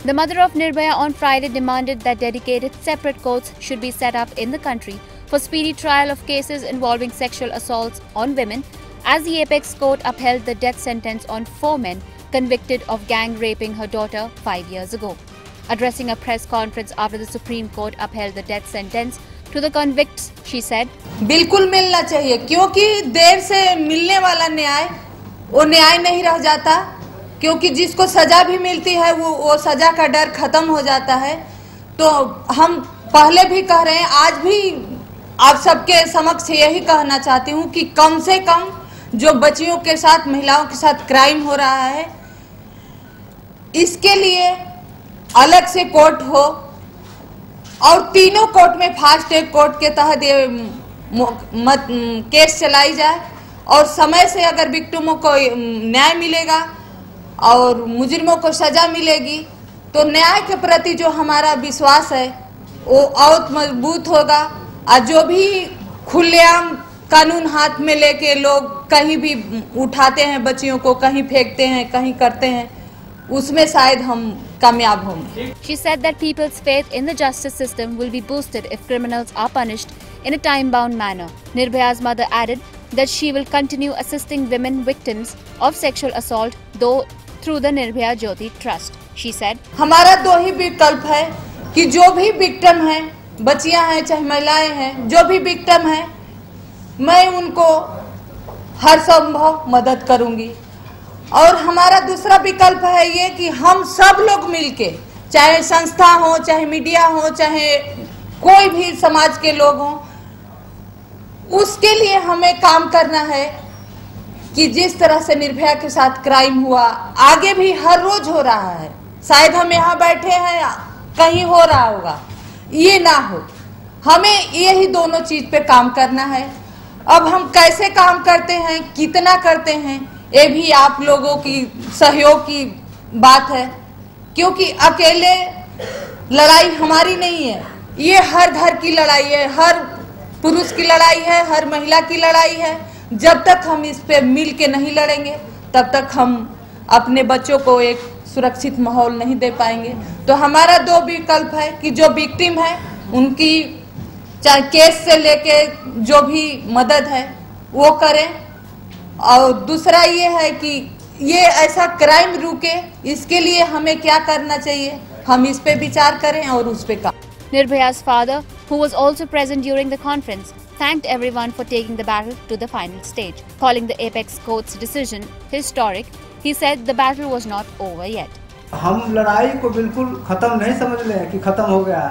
The mother of Nirbhaya on Friday demanded that dedicated separate courts should be set up in the country for speedy trial of cases involving sexual assaults on women, as the apex court upheld the death sentence on 4 men convicted of gang raping her daughter 5 years ago. Addressing a press conference after the Supreme Court upheld the death sentence to the convicts, she said, बिल्कुल मिलना चाहिए, क्योंकि देर से मिलने वाला न्याय वो न्याय नहीं रह जाता, क्योंकि जिसको सजा भी मिलती है वो सजा का डर खत्म हो जाता है। तो हम पहले भी कह रहे हैं, आज भी आप सबके समक्ष यही कहना चाहती हूँ कि कम से कम जो बच्चियों के साथ, महिलाओं के साथ क्राइम हो रहा है, इसके लिए अलग से कोर्ट हो और तीनों कोर्ट में फास्ट ट्रैक कोर्ट के तहत ये केस चलाई जाए और समय से अगर विक्टिमों को न्याय मिलेगा और मुजरिमों को सजा मिलेगी तो न्याय के प्रति जो हमारा विश्वास है वो और मजबूत होगा। और जो भी खुलेआम कानून हाथ में लेके लोग कहीं भी उठाते हैं, बच्चियों को कहीं फेंकते हैं, कहीं करते हैं, उसमें शायद हम कामयाब होंगे। She said that people's faith in the justice system will be boosted if criminals are punished in a time-bound manner. Nirbhaya's mother added that she will continue assisting women victims of sexual assault, though through the Nirbhaya Jyoti Trust. She said, हमारा दो ही विकल्प है कि जो भी victim हैं, बच्चियां हैं चाहे महिलाएं हैं, जो भी विक्टिम हैं, मैं उनको हर संभव मदद करूंगी। और हमारा दूसरा विकल्प है ये कि हम सब लोग मिलके, चाहे संस्था हो, चाहे मीडिया हो, चाहे कोई भी समाज के लोग हों, उसके लिए हमें काम करना है कि जिस तरह से निर्भया के साथ क्राइम हुआ, आगे भी हर रोज हो रहा है, शायद हम यहाँ बैठे हैं, कहीं हो रहा होगा, ये ना हो। हमें यही दोनों चीज पे काम करना है। अब हम कैसे काम करते हैं, कितना करते हैं, ये भी आप लोगों की सहयोग की बात है, क्योंकि अकेले लड़ाई हमारी नहीं है, ये हर घर की लड़ाई है, हर पुरुष की लड़ाई है, हर महिला की लड़ाई है। जब तक हम इस पे मिल के नहीं लड़ेंगे तब तक हम अपने बच्चों को एक सुरक्षित माहौल नहीं दे पाएंगे। तो हमारा दो विकल्प है कि जो विक्टिम है उनकी चाहे केस से लेके जो भी मदद है वो करें, और दूसरा ये है कि ये ऐसा क्राइम रुके, इसके लिए हमें क्या करना चाहिए, हम इस पे विचार करें और उस पे काम। Nirbhaya's father, who was also present during the conference, thanked everyone for taking the battle to the final stage. Calling the apex court's decision historic, he said the battle was not over yet. हम लड़ाई को बिल्कुल ख़त्म नहीं समझ लें कि ख़त्म हो गया,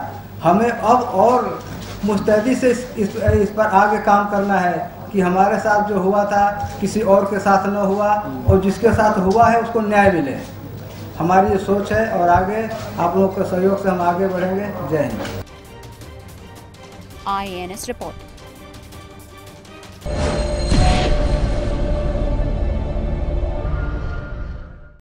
हमें अब और मुस्तैदी से इस पर आगे काम करना है कि हमारे साथ जो हुआ था किसी और के साथ न हुआ, और जिसके साथ हुआ है उसको न्याय मिले। हमारी ये सोच है और आगे आप लोगों के सहयोग से हम आगे बढ़ेंगे। जय हिंद। IANS report.